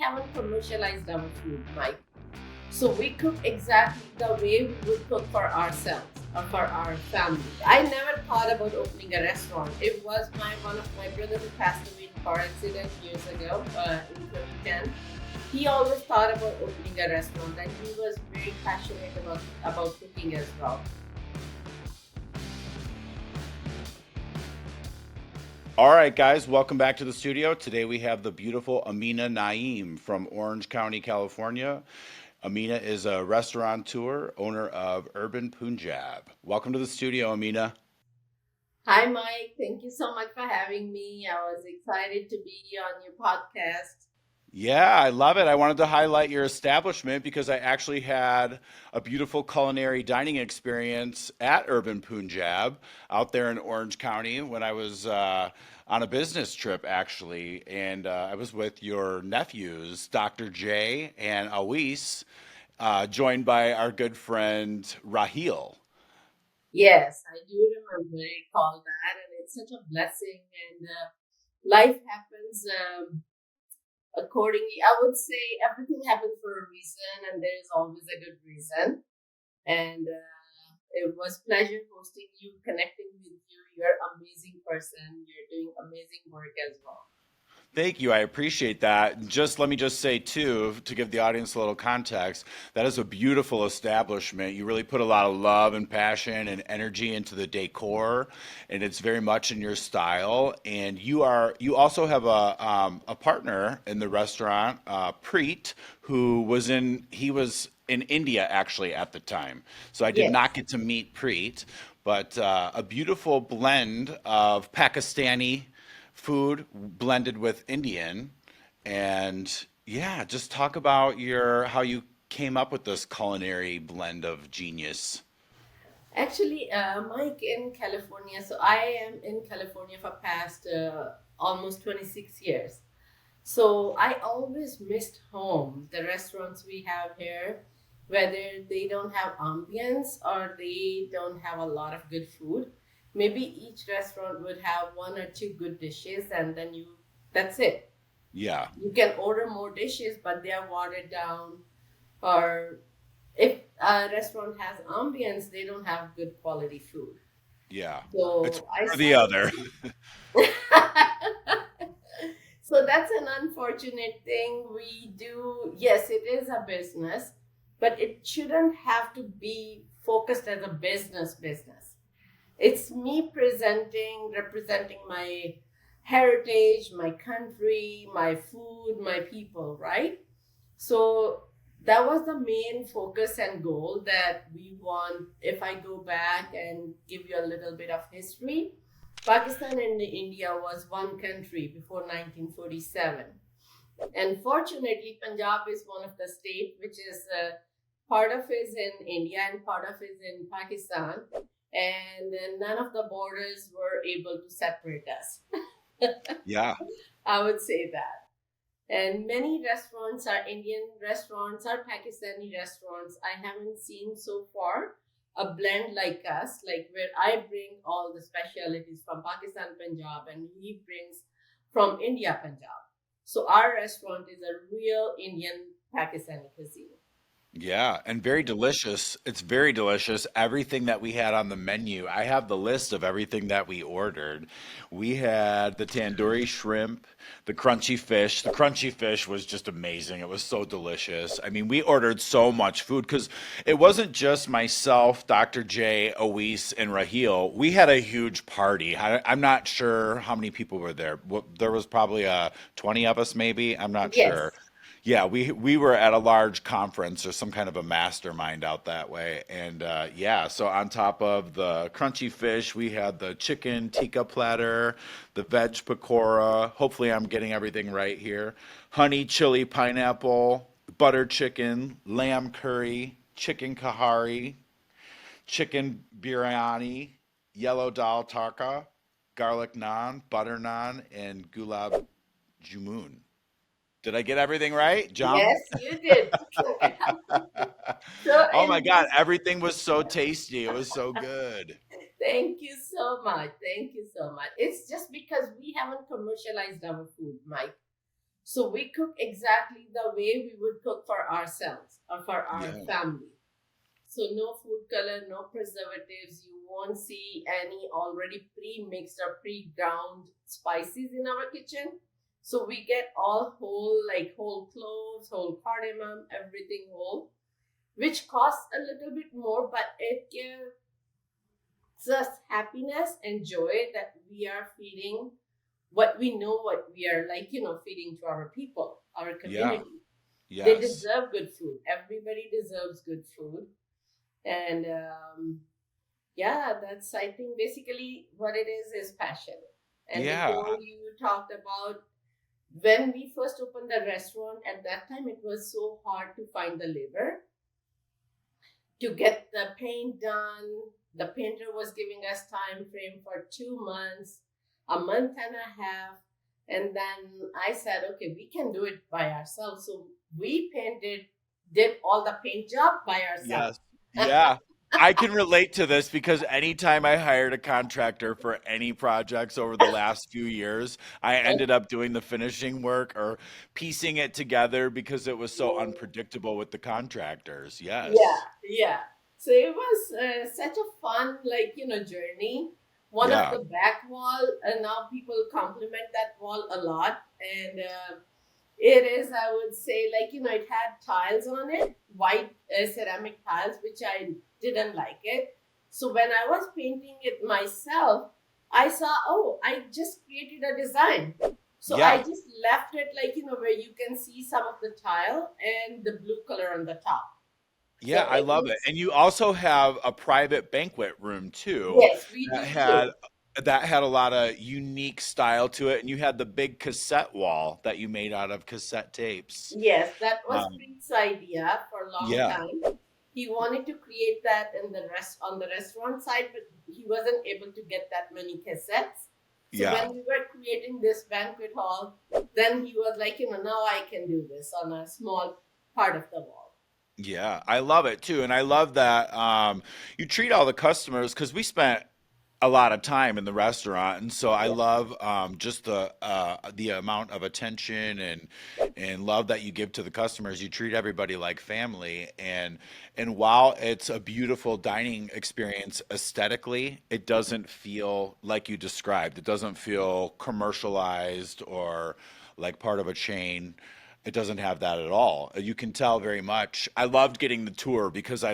haven't commercialized our food, Mike. So we cook exactly the way we would cook for ourselves or for our family. I never thought about opening a restaurant. It was one of my brothers who passed away in a car accident years ago in 2010. He always thought about opening a restaurant, and he was very passionate about cooking as well. All right, guys, welcome back to the studio. Today we have the beautiful Amina Naeem from Orange County, California. Amina is a restaurateur, owner of Urban Punjab. Welcome to the studio, Amina. Hi, Mike. Thank you so much for having me. I was excited to be on your podcast. Yeah, I love it. I wanted to highlight your establishment because I actually had a beautiful culinary dining experience at Urban Punjab out there in Orange County when I was on a business trip, actually. And I was with your nephews, Dr. J and Awis, joined by our good friend Rahil. Yes, I do remember I called that, and it's such a blessing. And life happens accordingly. I would say everything happens for a reason, and there is always a good reason. And it was pleasure hosting you, connecting with you. You're an amazing person. You're doing amazing work as well. Thank you. I appreciate that. Just let me just say too, to give the audience a little context, that is a beautiful establishment. You really put a lot of love and passion and energy into the decor, and it's very much in your style. And you also have a partner in the restaurant, Preet, he was in India actually at the time. So I did not Yes. get to meet Preet, but a beautiful blend of Pakistani food blended with Indian. And yeah, just talk about your how you came up with this culinary blend of genius. Actually, Mike in California. So I am in California for past almost 26 years. So I always missed home, the restaurants we have here, whether they don't have ambience or they don't have a lot of good food. Maybe each restaurant would have one or two good dishes, and then that's it. Yeah, You can order more dishes, but they are watered down. Or if a restaurant has ambience, they don't have good quality food. yeah. It's So I one or the started. other. So that's an unfortunate thing. We do, yes, it is a business, but it shouldn't have to be focused as a business. It's me representing my heritage, my country, my food, my people, right? So that was the main focus and goal that we want. If I go back and give you a little bit of history, Pakistan and India was one country before 1947. And fortunately, Punjab is one of the state which is part of is in India and part of is in Pakistan. And none of the borders were able to separate us. Yeah. I would say that. And many restaurants are Indian restaurants or Pakistani restaurants. I haven't seen so far a blend like us, like where I bring all the specialities from Pakistan, Punjab, and he brings from India, Punjab. So our restaurant is a real Indian Pakistani cuisine. Yeah, and very delicious. It's very delicious. Everything that we had on the menu, I have the list of everything that we ordered. We had the tandoori shrimp, the crunchy fish. The crunchy fish was just amazing. It was so delicious. I mean, we ordered so much food because it wasn't just myself, Dr. J, Awis, and Raheel. We had a huge party. I'm not sure how many people were there. There was probably 20 of us, maybe. I'm not sure. Yes. Yeah, we were at a large conference or some kind of a mastermind out that way. And yeah, so on top of the crunchy fish, we had the chicken tikka platter, the veg pakora. Hopefully, I'm getting everything right here. Honey chili pineapple, butter chicken, lamb curry, chicken kahari, chicken biryani, yellow dal tarka, garlic naan, butter naan, and gulab jamun. Did I get everything right? Jam? Yes, you did. So Oh my in God, this, everything was so tasty. It was so good. thank you so much. Thank you so much. It's just because we haven't commercialized our food, Mike. So we cook exactly the way we would cook for ourselves or for our Yeah. family. So no food color, no preservatives. You won't see any already pre-mixed or pre-ground spices in our kitchen. So we get all whole, like whole cloves, whole cardamom, everything whole, which costs a little bit more, but it gives us happiness and joy that we are feeding what we know, what we are like, feeding to our people, our Yeah. community. They Yes. deserve good food. Everybody deserves good food. And yeah, that's, I think, basically what it is passion. And Yeah. decor, you talked about when we first opened the restaurant, at that time it was so hard to find the labor to get the paint done. The painter was giving us time frame for 2 months, a month and a half. And then I said, okay, we can do it by ourselves. So we painted, did all the paint job by ourselves. Yes. Yeah. I can relate to this because anytime I hired a contractor for any projects over the last few years, I ended up doing the finishing work or piecing it together because it was so unpredictable with the contractors. Yeah, Yes. yeah. So it was such a fun, like, journey. One of Yeah. the back wall, and now people compliment that wall a lot. And it is, I would say, like, it had tiles on it, white ceramic tiles, which I didn't like it. So when I was painting it myself, I saw, oh, I just created a design. So I Yeah. just left it like, where you can see some of the tile and the blue color on the top. Yeah, So I it love it. looks, And you also have a private banquet room too yes, we that do had too. that had a lot of unique style to it. And you had the big cassette wall that you made out of cassette tapes. Yes, that was Um, Preet's idea for a long yeah, time. He wanted to create that in the rest on the restaurant side, but he wasn't able to get that many cassettes. So yeah. when we were creating this banquet hall, then he was like, now I can do this on a small part of the wall. Yeah, I love it too, and I love that you treat all the customers because we spent a lot of time in the restaurant, and so I Yeah. love just the amount of attention and love that you give to the customers. You treat everybody like family, and while it's a beautiful dining experience aesthetically, it doesn't feel like you described. It doesn't feel commercialized or like part of a chain. It doesn't have that at all. You can tell very much. I loved getting the tour because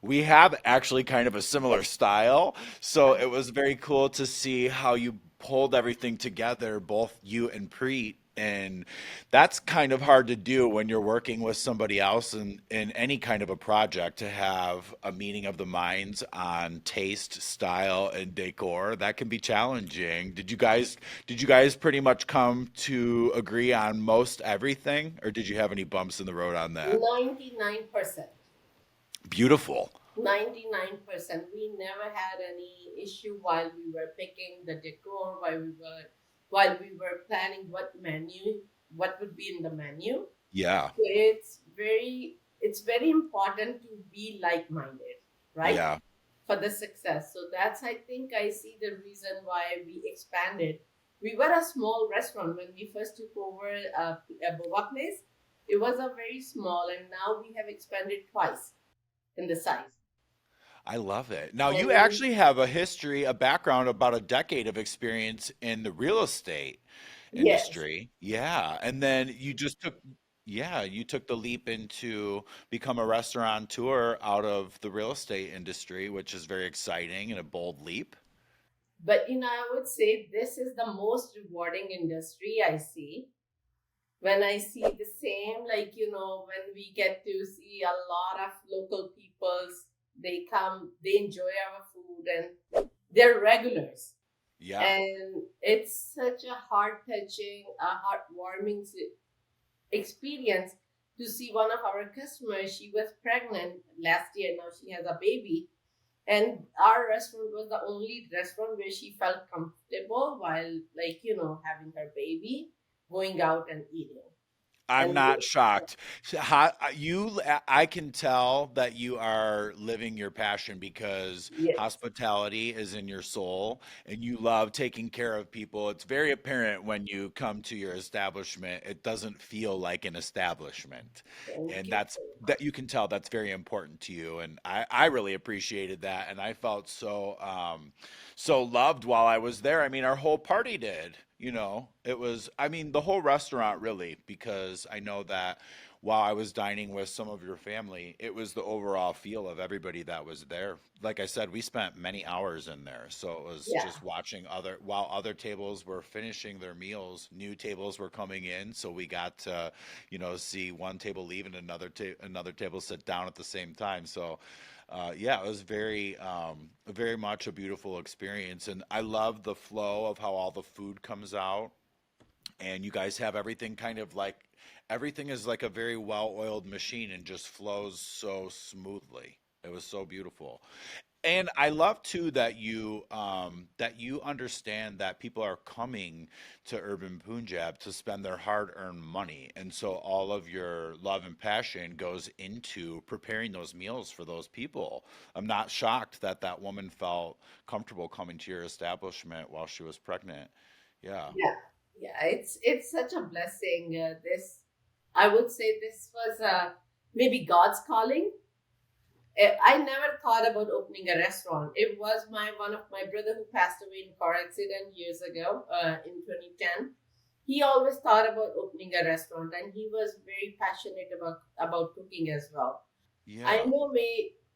we have actually kind of a similar style. So it was very cool to see how you pulled everything together, both you and Preet. And that's kind of hard to do when you're working with somebody else in any kind of a project to have a meeting of the minds on taste, style, and decor. That can be challenging. Did you guys pretty much come to agree on most everything, or did you have any bumps in the road on that? 99%. Beautiful. 99%. We never had any issue while we were picking the decor, while we were planning what would be in the menu. Yeah. It's very important to be like-minded, right? Yeah. For the success. So that's, I think, I see the reason why we expanded. We were a small restaurant when we first took over a boba place. It was a very small, and now we have expanded twice in the size. I love it. Now, you And actually have a history, a background, about a decade of experience in the real estate yes, industry. Yeah. And then you took the leap into become a restaurateur out of the real estate industry, which is very exciting and a bold leap. but I would say this is the most rewarding industry I see. When I see the same, like, when we get to see a lot of local peoples, they come, they enjoy our food, and they're regulars. Yeah. And it's such a heart touching, a heartwarming experience to see one of our customers. She was pregnant last year, now she has a baby. And our restaurant was the only restaurant where she felt comfortable while, like, having her baby, going out and eating. I'm And not shocked. I can tell that you are living your passion because yes, hospitality is in your soul and you love taking care of people. It's very apparent when you come to your establishment. It doesn't feel like an establishment. thank And you that's so that much. you can tell that's very important to you. And I really appreciated that. And I felt so loved while I was there. I mean, our whole party did. It was, I mean, the whole restaurant really, because I know that while I was dining with some of your family, it was the overall feel of everybody that was there. Like I said, we spent many hours in there. So it was Yeah, just watching while other tables were finishing their meals, new tables were coming in. So we got to, see one table leave and another table sit down at the same time. So yeah, it was very much a beautiful experience, and I love the flow of how all the food comes out, and you guys have everything kind of like everything is like a very well-oiled machine and just flows so smoothly. It was so beautiful. And I love too that you understand that people are coming to Urban Punjab to spend their hard-earned money, and so all of your love and passion goes into preparing those meals for those people. I'm not shocked that that woman felt comfortable coming to your establishment while she was pregnant. Yeah. yeah, yeah. It's such a blessing. This, I would say, this was maybe God's calling. I never thought about opening a restaurant. It was my one of my brother who passed away in car accident years ago, in 2010. He always thought about opening a restaurant, and he was very passionate about cooking as well. I Yeah. know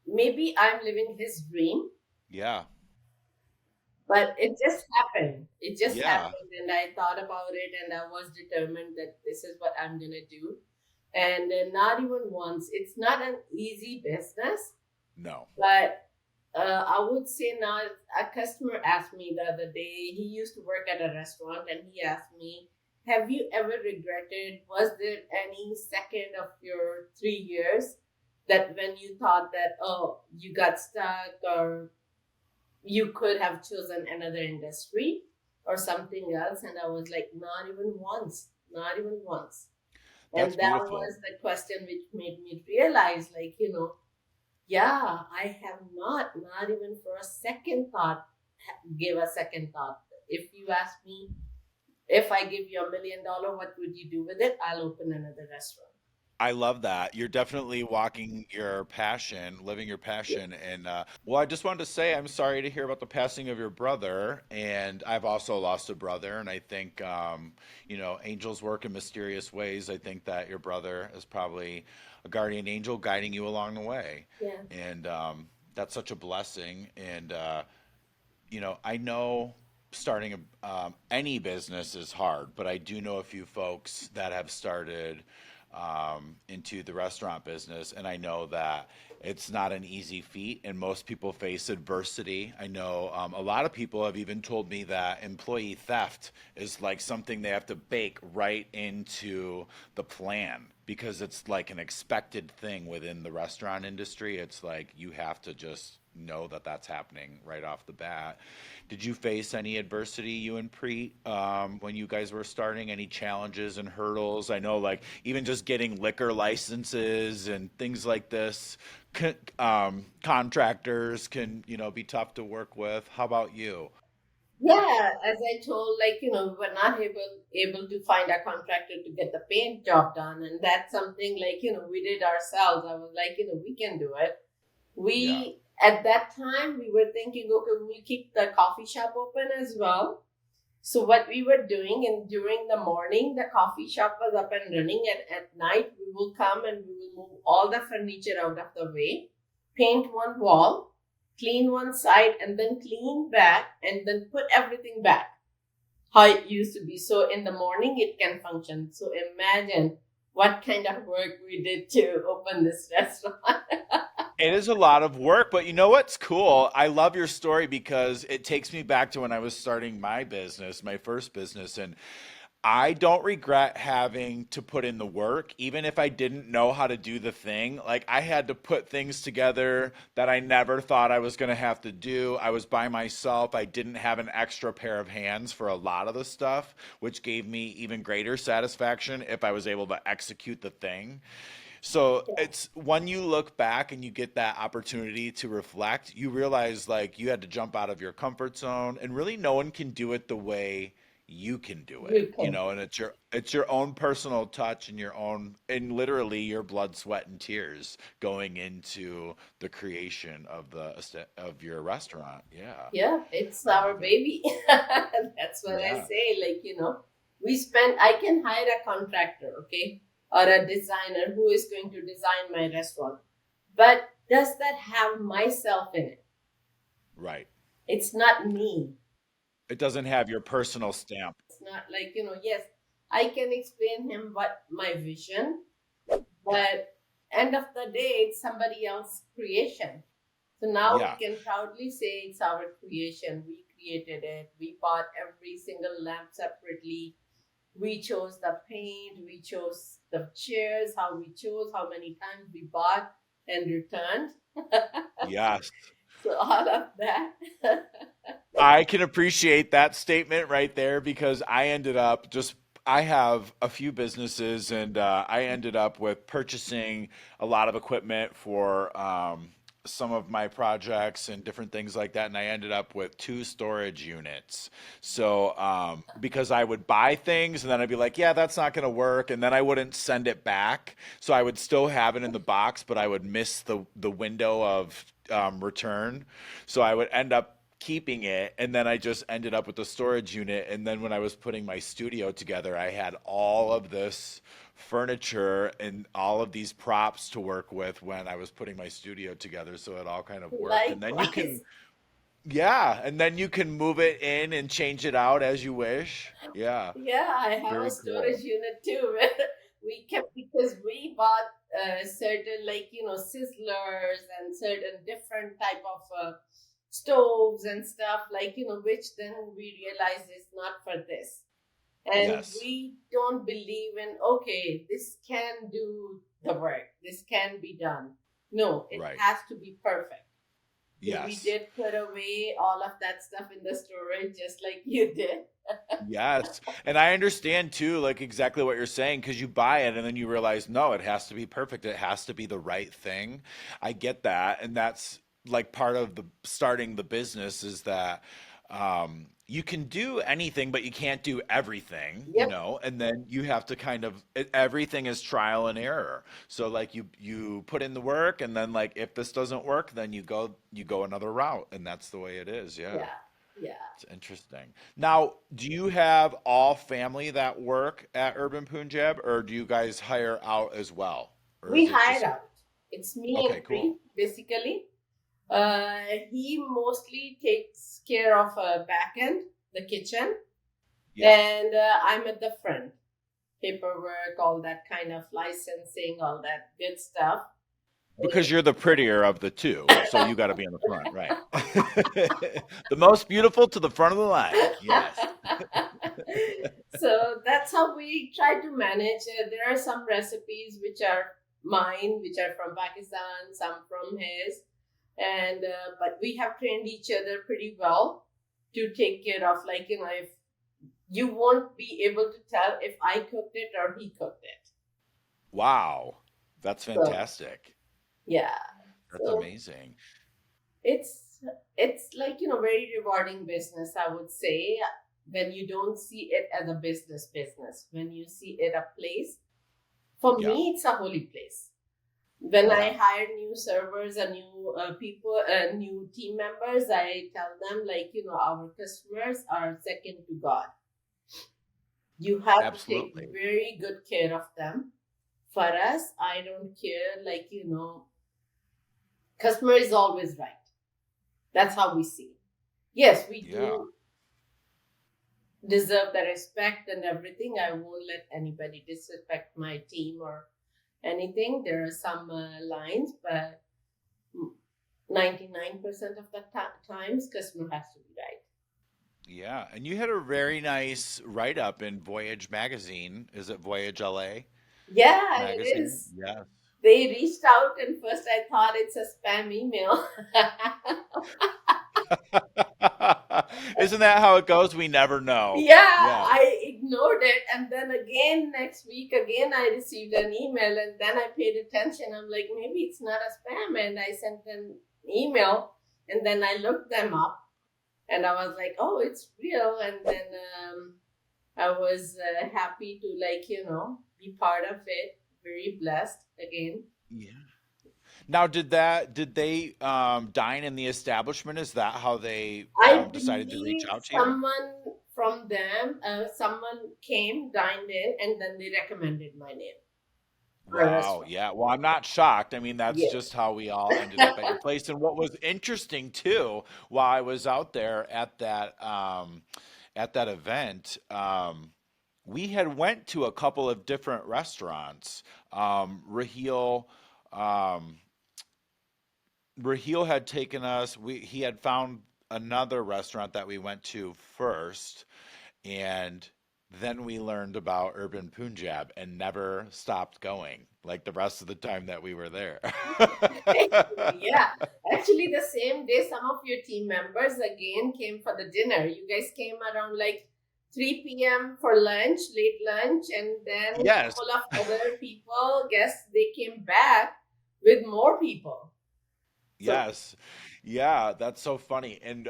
maybe I'm living his dream, Yeah. but it just happened. It just Yeah. happened, and I thought about it, and I was determined that this is what I'm gonna do. And not even once. It's not an easy business, No. but I would say now, a customer asked me the other day, he used to work at a restaurant, and he asked me, have you ever regretted, was there any second of your 3 years that when you thought that, oh, you got stuck, or you could have chosen another industry or something else? And I was like, not even once, not even once. And That's that beautiful. was the question which made me realize, like, yeah, I have not even for a second thought, give a second thought. If you ask me, if I give you $1 million, what would you do with it? I'll open another restaurant. I love that. You're definitely walking your passion, living your Yeah, passion. And well, I just wanted to say I'm sorry to hear about the passing of your brother. And I've also lost a brother. And I think, angels work in mysterious ways. I think that your brother is probably a guardian angel guiding you along the way. yeah, And that's such a blessing. And, I know starting any business is hard, but I do know a few folks that have started into the restaurant business, and I know that it's not an easy feat, and most people face adversity. I know a lot of people have even told me that employee theft is like something they have to bake right into the plan because it's like an expected thing within the restaurant industry. It's like you have to just know that that's happening right off the bat. Did you face any adversity, you and Preet, when you guys were starting? Any challenges and hurdles? I know, like, even just getting liquor licenses and things like this, contractors can, be tough to work with. How about you? yeah. As I told, like, we were not able to find a contractor to get the paint job done, and that's something, like, we did ourselves. I was like, we can do it. Yeah. We, at that time, we were thinking, okay, we'll keep the coffee shop open as well. So what we were doing, and during the morning, the coffee shop was up and running, and at night we will come and we will move all the furniture out of the way, paint one wall, clean one side, and then clean back, and then put everything back how it used to be. So in the morning it can function. So imagine what kind of work we did to open this restaurant. It is a lot of work, but you know what's cool? I love your story because it takes me back to when I was starting my business, my first business, and I don't regret having to put in the work, even if I didn't know how to do the thing. Like, I had to put things together that I never thought I was going to have to do. I was by myself. I didn't have an extra pair of hands for a lot of the stuff, which gave me even greater satisfaction if I was able to execute the thing. So Yeah. it's when you look back and you get that opportunity to reflect, you realize like you had to jump out of your comfort zone, and really no one can do it the way you can do it, You can do and it's your own personal touch and your own and literally your blood, sweat, and tears going into the creation of of your restaurant. Yeah. Yeah, it's I our love it. baby. That's what I Yeah. say. Like, I can hire a contractor, okay, or a designer who is going to design my restaurant. But does that have myself in it? Right. It's not me. It doesn't have your personal stamp. It's not like, yes, I can explain him what my vision, but end of the day, it's somebody else's creation. So now we Yeah. can proudly say it's our creation. We created it. We bought every single lamp separately. We chose the paint. We chose the chairs, how we chose, how many times we bought and returned. Yes. So all of that. I can appreciate that statement right there because I have a few businesses, and I ended up with purchasing a lot of equipment for some of my projects and different things like that. And I ended up with two storage units. So, because I would buy things and then I'd be like, yeah, that's not going to work. And then I wouldn't send it back. So I would still have it in the box, but I would miss the window of return. So I would end up keeping it, and then I just ended up with the storage unit. And then when I was putting my studio together, I had all of this furniture and all of these props to work with when I was putting my studio together, so it all kind of worked. And then you Likewise. can, yeah, and then you can move it in and change it out as you wish. Yeah, Yeah, I have a very storage cool. unit too where we kept because we bought certain like sizzlers and certain different type of stoves and stuff like which then we realized is not for this, and Yes, we don't believe in okay this can do the work, this can be done. No, it right. has to be perfect. So we Yes. did put away all of that stuff in the storage just like you did. Yes. And I understand too, like exactly what you're saying, because you buy it and then you realize, no, it has to be perfect. It has to be the right thing. I get that. And that's like part of the starting the business is that you can do anything, but you can't do everything, Yep. and then you have to everything is trial and error. So like you put in the work, and then like if this doesn't work, then you go another route, and that's the way it is. Yeah. Yeah. Yeah. It's interesting. Now, do you have all family that work at Urban Punjab, or do you guys hire out as well? Or We is it hire just, out. It's me okay, and cool. Pri, basically. He mostly takes care of back end, the kitchen, Yeah. and I'm at the front. Paperwork, all that kind of licensing, all that good stuff. Because you're the prettier of the two, so you got to be in the front, right? The most beautiful to the front of the line. Yes. So that's how we try to manage. There are some recipes which are mine, which are from Pakistan, some from his, and but we have trained each other pretty well to take care of. Like if you won't be able to tell if I cooked it or he cooked it. Wow. That's So fantastic. yeah, That's so amazing. it's it's like very rewarding business, I would say, when you don't see it as a business, when you see it a place. For Yeah. me, it's a holy place. When I Yeah. hire new servers and new people, new team members, I tell them like our customers are second to God. You have to take Absolutely. very good care of them. For us, I don't care. Like customer is always right. That's how we see it. Yes, we Yeah. do deserve the respect and everything. I won't let anybody disrespect my team or anything. There are some lines, but 99% of the times, customer has to be right. Yeah, and you had a very nice write up in Voyage magazine. Is it Voyage LA Yeah, it magazine? is. Yeah. They reached out, and first I thought it's a spam email. Isn't that how it goes? We never know. Yeah, Yeah. I ignored it. And then again, next week, again, I received an email, and then I paid attention. I'm like, maybe it's not a spam. And I sent an email, and then I looked them up, and I was like, oh, it's real. And then I was happy to, like, be part of it. Very blessed again. Yeah. Now, did they dine in the establishment? Is that how they I decided to reach believe out to you? someone from them, someone came, dined in, and then they recommended my name for a Wow. restaurant. Yeah. Well, I'm not shocked. I mean, that's Yes. just how we all ended up at your place. And what was interesting too, while I was out there at that event, we had went to a couple of different restaurants. Raheel, um, Raheel had taken us. He had found another restaurant that we went to first, and then we learned about Urban Punjab and never stopped going, like the rest of the time that we were there. Yeah. Actually, the same day, some of your team members again came for the dinner. You guys came around like 3 p.m. for lunch, late lunch, and then a Yes, couple of other people, guests, they came back with more people. So, yes, yeah, that's so funny. And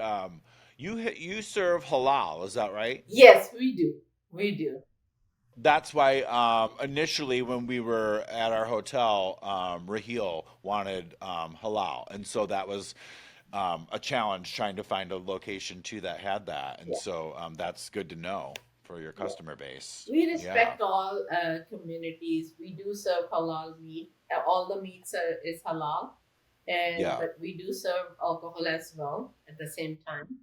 you serve halal, is that right? yes, we do. We do. That's why initially when we were at our hotel, Raheel wanted halal, and so that was a challenge trying to find a location too that had that, and Yeah. so that's good to know for your Yeah. customer base. We Yeah. respect all communities. We do serve halal meat. All the meats is halal, and Yeah. but we do serve alcohol as well at the same time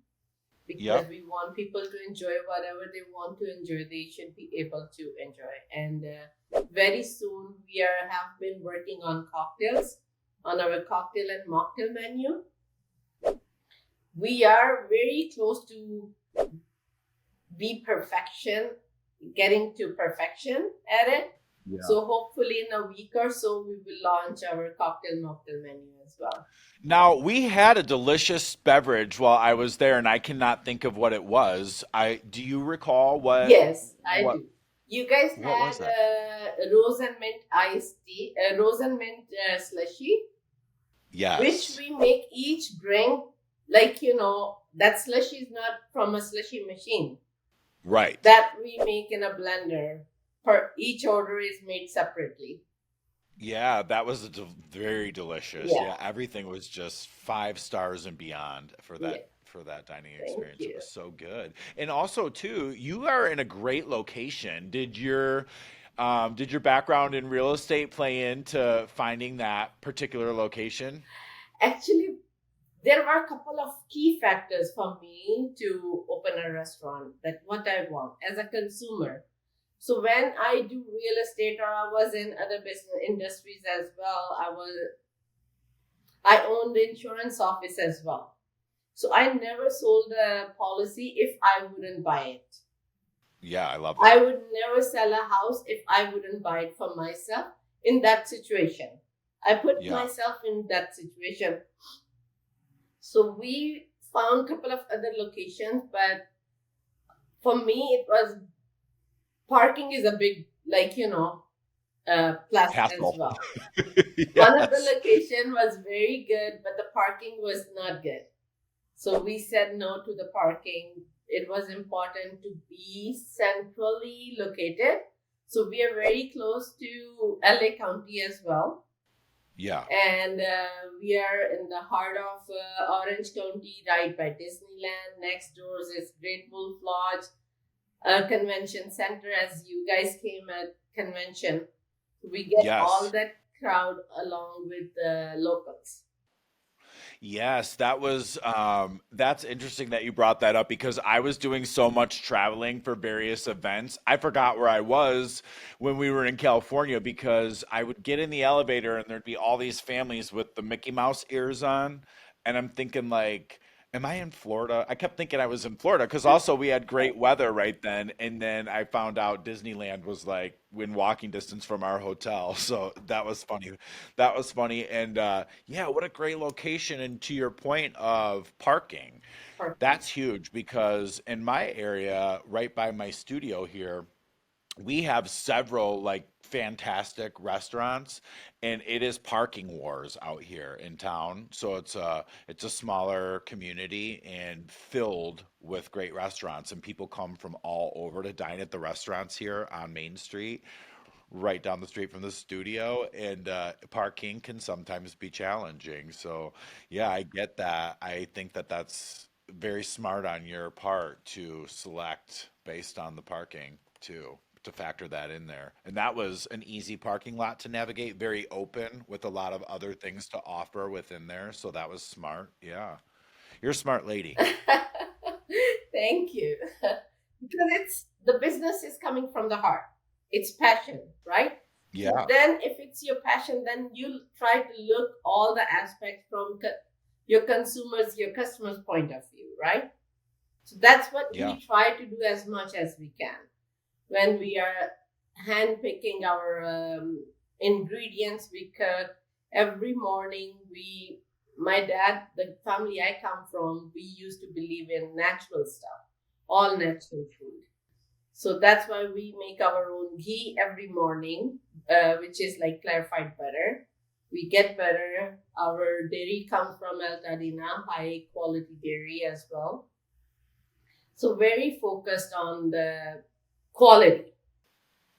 because Yep. we want people to enjoy whatever they want to enjoy. They should be able to enjoy. And very soon we have been working on cocktails on our cocktail and mocktail menu. We are very close to be perfection, getting to perfection at it. Yeah. So hopefully in a week or so we will launch our cocktail mocktail menu as well. Now, we had a delicious beverage while I was there, and I cannot think of what it was. I do you recall Yes, I what do. You guys what had was that? rose and mint iced tea, rose and mint slushy, which Yes. we make each drink, like, that slushy is not from a slushy machine. Right. That we make in a blender. Per each order is made separately. Yeah, that was very delicious. Yeah, Yeah, everything was just 5 stars and beyond yeah. for that dining Thank experience. It you. was so good. And also too, you are in a great location. Did your background in real estate play into finding that particular location? Actually, there were a couple of key factors for me to open a restaurant, that what I want as a consumer. So when I do real estate, or I was in other business industries as well, I owned the insurance office as well. So I never sold a policy if I wouldn't buy it. Yeah, I love I that. would never sell a house if I wouldn't buy it for myself in that situation. I put Yeah. myself in that situation. So we found a couple of other locations, but for me, it was parking is a big, like, plus as Hassle. well. One of the Yes. location was very good, but the parking was not good. So we said no to the parking. It was important to be centrally located. So we are very close to LA County as well. Yeah. And we are in the heart of Orange County, right by Disneyland. Next door is Great Wolf Lodge, convention center. As you guys came at convention, we get all Yes. that crowd along with the locals. Yes, that's interesting that you brought that up because I was doing so much traveling for various events. I forgot where I was when we were in California because I would get in the elevator and there'd be all these families with the Mickey Mouse ears on, and I'm thinking like Am I in Florida? I kept thinking I was in Florida because also we had great weather right then, and then I found out Disneyland was like in walking distance from our hotel. So that was funny. That was funny, and yeah, what a great location. And to your point of parking, Parking. that's huge because in my area, right by my studio here, we have several like fantastic restaurants, and it is parking wars out here in town. So it's a smaller community and filled with great restaurants, and people come from all over to dine at the restaurants here on Main Street, right down the street from the studio, and parking can sometimes be challenging. So yeah, I get that. I think that that's very smart on your part to select based on the parking too, to factor that in there. And that was an easy parking lot to navigate, very open with a lot of other things to offer within there. So that was smart. Yeah. You're a smart lady. Thank you. Because it's the business is coming from the heart. It's passion, right? So Yeah. then, if it's your passion, then you try to look all the aspects from your consumers, your customers' point of view, right? So that's what Yeah. we try to do as much as we can when we are hand picking our ingredients. We cook every morning. My dad, the family I come from, we used to believe in natural stuff, all natural food. So that's why we make our own ghee every morning, which is like clarified butter. We get butter. Our dairy comes from Altadena, high quality dairy as well. So very focused on the quality.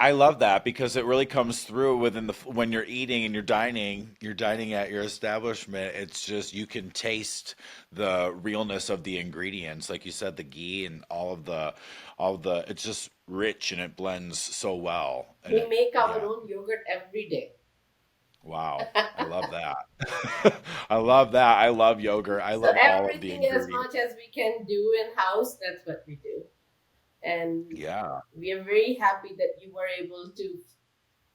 I love that because it really comes through within the when you're eating and you're dining at your establishment. It's just you can taste the realness of the ingredients, like you said, the ghee and all of the. It's just rich and it blends so well. And We it, make our yeah, own yogurt every day. wow, I love that. I love that. I love yogurt. I So love all of the everything as ingredients. much as we can do in house, that's what we do. And Yeah. we are very happy that you were able to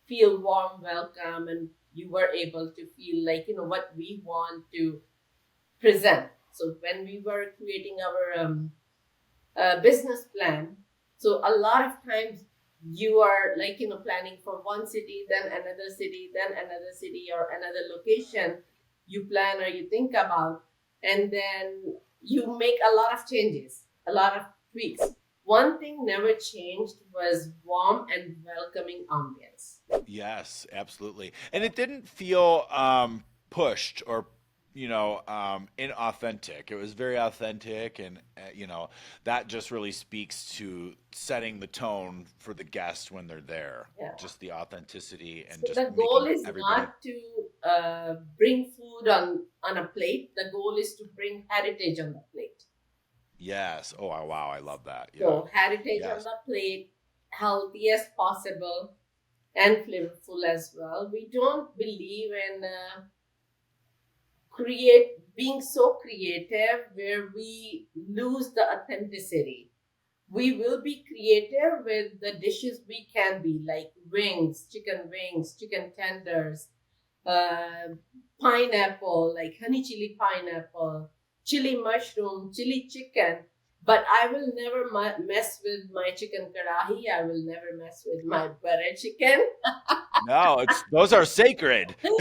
feel warm welcome, and you were able to feel like what we want to present. So when we were creating our business plan, so a lot of times you are like planning for one city, then another city, then another city, or another location you plan or you think about, and then you make a lot of changes, a lot of tweaks. One thing never changed was warm and welcoming ambience. Yes, absolutely. And it didn't feel pushed or inauthentic. It was very authentic, and that just really speaks to setting the tone for the guest when they're there. Yeah. Just the authenticity and So just the goal making is everybody. not to bring food on a plate. The goal is to bring heritage on the plate. Yes. Oh, wow, I love that. Yeah. So heritage on Yes. the plate, healthy as possible, and flavorful as well. We don't believe in being so creative where we lose the authenticity. We will be creative with the dishes we can be, like wings, chicken tenders, uh, pineapple, like honey chili pineapple, chili mushroom, chili chicken. But I will never mess with my chicken karahi. I will never mess with my butter chicken. No, it's those are sacred. Yeah,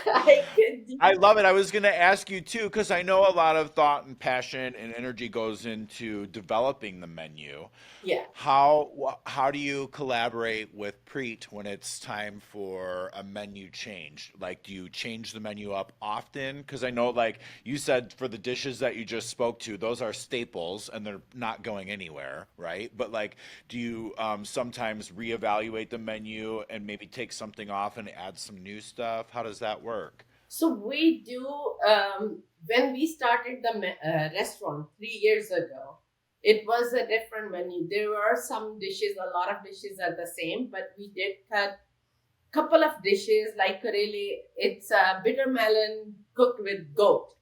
I could I do. love it. I was going to ask you too, because I know a lot of thought and passion and energy goes into developing the menu. Yeah. How do you collaborate with Preet when it's time for a menu change? Like, do you change the menu up often? Because I know, like you said, for the dishes that you just spoke to, those are staples and they're not going anywhere, right? But like, do you sometimes reevaluate the menu and maybe take something off and add some new stuff? How does that work? So we do, when we started the restaurant 3 years ago, it was a different menu. There were some dishes, a lot of dishes are the same, but we did cut couple of dishes like kareli. It's a bitter melon cooked with goat.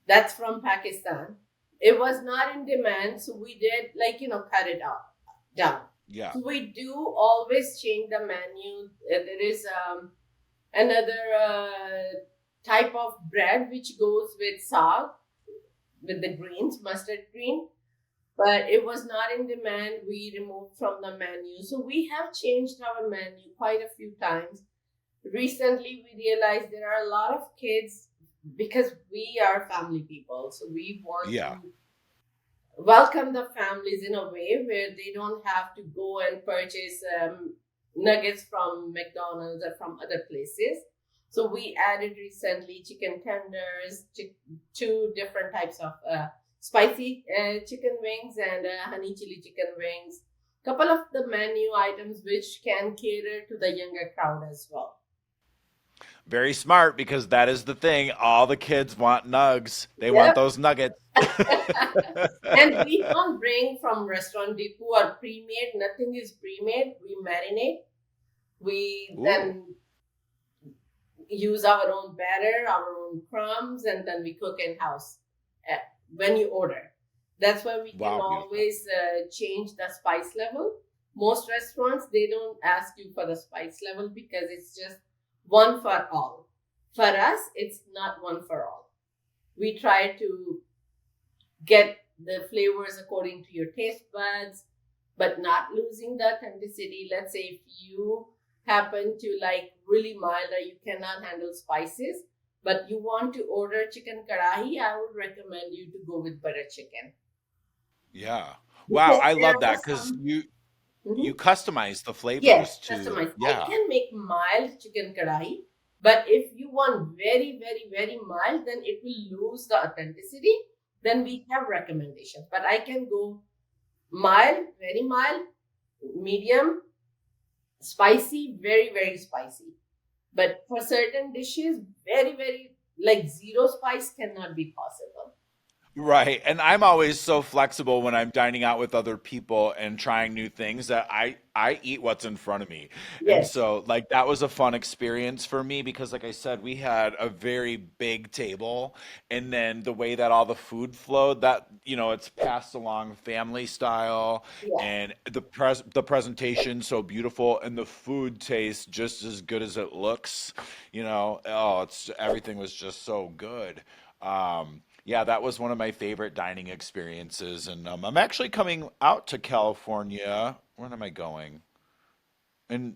That's from Pakistan. It was not in demand, so we did like cut it out down. Yeah. So we do always change the menu. There is another type of bread which goes with saag, with the greens, mustard green, but it was not in demand. We removed from the menu. So we have changed our menu quite a few times. Recently, we realized there are a lot of kids because we are family people. So we want Yeah. to welcome the families in a way where they don't have to go and purchase nuggets from McDonald's or from other places. So we added recently chicken tenders, two different types of spicy chicken wings and honey chili chicken wings. Couple of the menu items which can cater to the younger crowd as well. Very smart because that is the thing. All the kids want nugs. They want Yep. those nuggets. And we don't bring from restaurant depot or pre-made. Nothing is pre-made. We marinate. We Ooh. then use our own batter, our own crumbs, and then we cook in house when you order. That's why we can Wow, beautiful. always change the spice level. Most restaurants they don't ask you for the spice level because it's just one for all. For us, it's not one for all. We try to get the flavors according to your taste buds, but not losing the authenticity. Let's say if you happen to like really mild or you cannot handle spices, but you want to order chicken karahi, I would recommend you to go with butter chicken. Yeah. Wow, Because I there love are that because some. you Mhm. customize the Yes, flavors to customized. I yeah. can make mild chicken karahi, but if you want very, very, very mild, then it will lose the authenticity. Then we have recommendations. But I can go mild, very mild, medium, spicy, very, very spicy. But for certain dishes, very, very like zero spice cannot be possible. Right. And I'm always so flexible when I'm dining out with other people and trying new things that I eat what's in front of me. And Yes. so like that was a fun experience for me because like I said, we had a very big table and then the way that all the food flowed that it's passed along family style Yeah. and the presentation so beautiful and the food tastes just as good as it looks, Oh, it's everything was just so good. Yeah, that was one of my favorite dining experiences, and I'm actually coming out to California. When am I going? In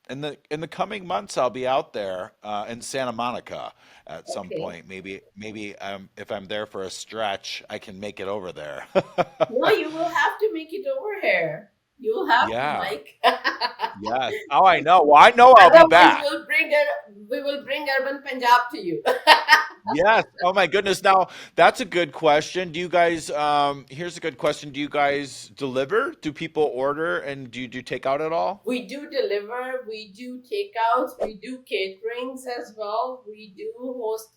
in the coming months, I'll be out there in Santa Monica at some Okay. point. Maybe if I'm there for a stretch, I can make it over there. No, you will have to make it over here. You will have to, Yeah. Mike. Yes. Oh, I know. Well, I know I'll be Otherwise, back. we will bring Urban Punjab to you. Yes. Oh my goodness. Now, that's a good question. Do you guys here's a good question. Do you guys deliver? Do people order and do you do takeout at all? We do deliver, we do takeouts, we do caterings as well. We do host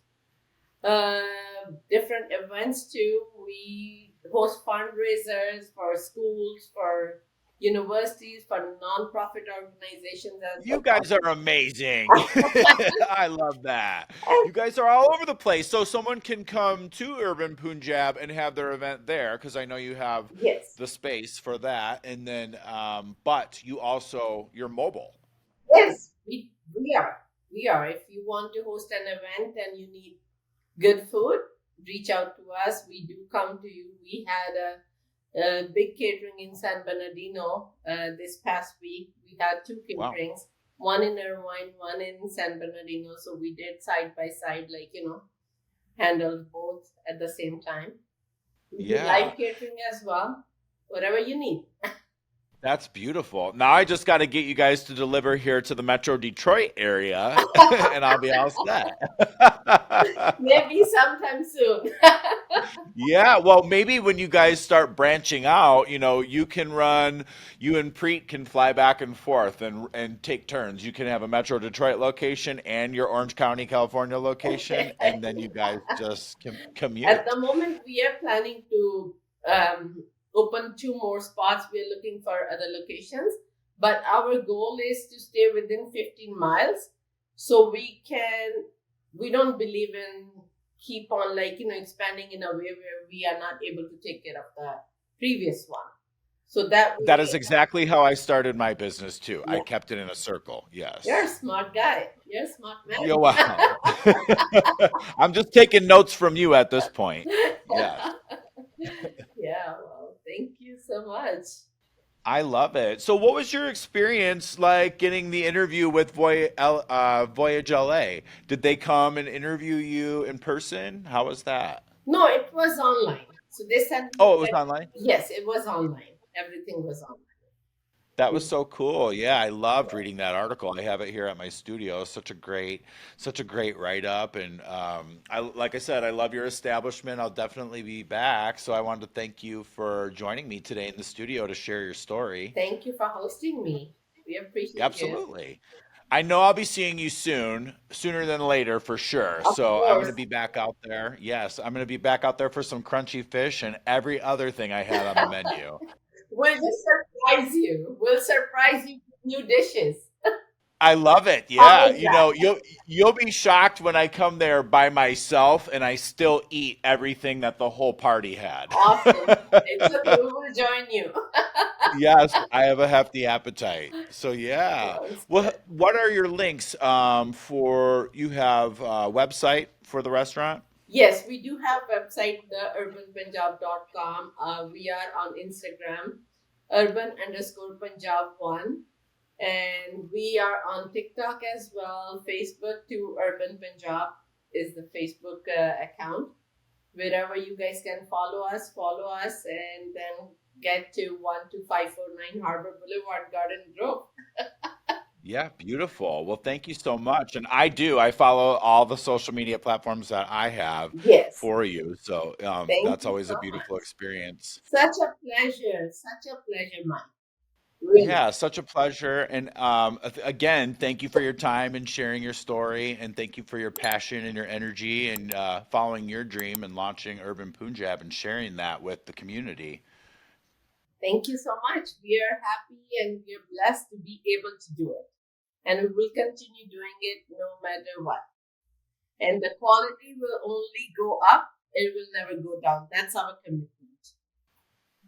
different events too. We host fundraisers for schools, for universities, for non-profit organizations as You guys are amazing. I love that. well. You guys are all over the place. So someone can come to Urban Punjab and have their event there because I know you have Yes, the space for that. And then but you're mobile. yes, we are. We are. If you want to host an event and you need good food, reach out to us. We do come to you. We had a big catering in San Bernardino this past week. We had two Wow. caterings, one in Irvine, one in San Bernardino. So we did side by side, like, handled both at the same time. We do Yeah. live catering as well, whatever you need. That's beautiful. Now I just got to get you guys to deliver here to the Metro Detroit area, and I'll be all set. Maybe sometime soon. Yeah, well, maybe when you guys start branching out, you and Preet can fly back and forth and take turns. You can have a Metro Detroit location and your Orange County, California location, and then you guys just At the commute. moment, we are planning to open two more spots. We are looking for other locations, but our goal is to stay within 15 miles. So we don't believe in keep on like, expanding in a way where we are not able to take care of the previous one. So that That way, is exactly how I started my business too. I yeah, kept it in a circle. you're a Yes. smart guy. You're a smart Yeah, man. wow. I'm just taking notes from you at this point. Yes. Yeah, well, thank you so much. I love it. So, what was your experience like getting the interview with Voyage LA? Did they come and interview you in person? How was that? No, it was online. So they sent me Oh, it was like, online? yes, it was online. Everything was That was online. so cool. Yeah, I loved Yeah. reading that article. I have it here at my studio. Such a great write up. And like I said, I love your establishment. I'll definitely be back. So I wanted to thank you for joining me today in the studio to share your story. Thank you for hosting me. We appreciate it. Absolutely. I know I'll be seeing you soon, sooner than later for sure. Of So I'm going to course. be back out there. Yes, I'm going to be back out there for some crunchy fish and every other thing I had on the menu. We'll just surprise you. We'll surprise you with new dishes. I love it. How Yeah, is that? you'll be shocked when I come there by myself and I still eat everything that the whole party had. Awesome. It's okay. We will join you. Yes, I have a hefty appetite. So yeah. Sounds Well, good. what are your links for you have a website for the restaurant? Yes, we do have website, theurbanpunjab.com. We are on Instagram, urban underscore Punjab one. And we are on TikTok as well. Facebook to Urban Punjab is the Facebook account. Wherever you guys can follow us, and then get to 12549 Harbor Boulevard, Garden Grove. Yeah, beautiful. Well, thank you so much. And I do. I follow all the social media platforms that I have Yes. for you. So Thank that's you always a so much. beautiful experience. Such a pleasure. Such a pleasure, Mike. Really. Yeah, such a pleasure. And again, thank you for your time and sharing your story. And thank you for your passion and your energy and following your dream and launching Urban Punjab and sharing that with the community. Thank you so much. We are happy and we are blessed to be able to do it. And we will continue doing it no matter what. And the quality will only go up, it will never go down. That's our commitment.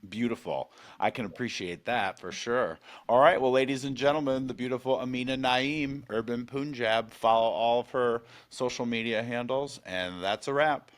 Beautiful. I can appreciate that for sure. All right. Well, ladies and gentlemen, the beautiful Amina Naeem, Urban Punjab. Follow all of her social media handles, and that's a wrap.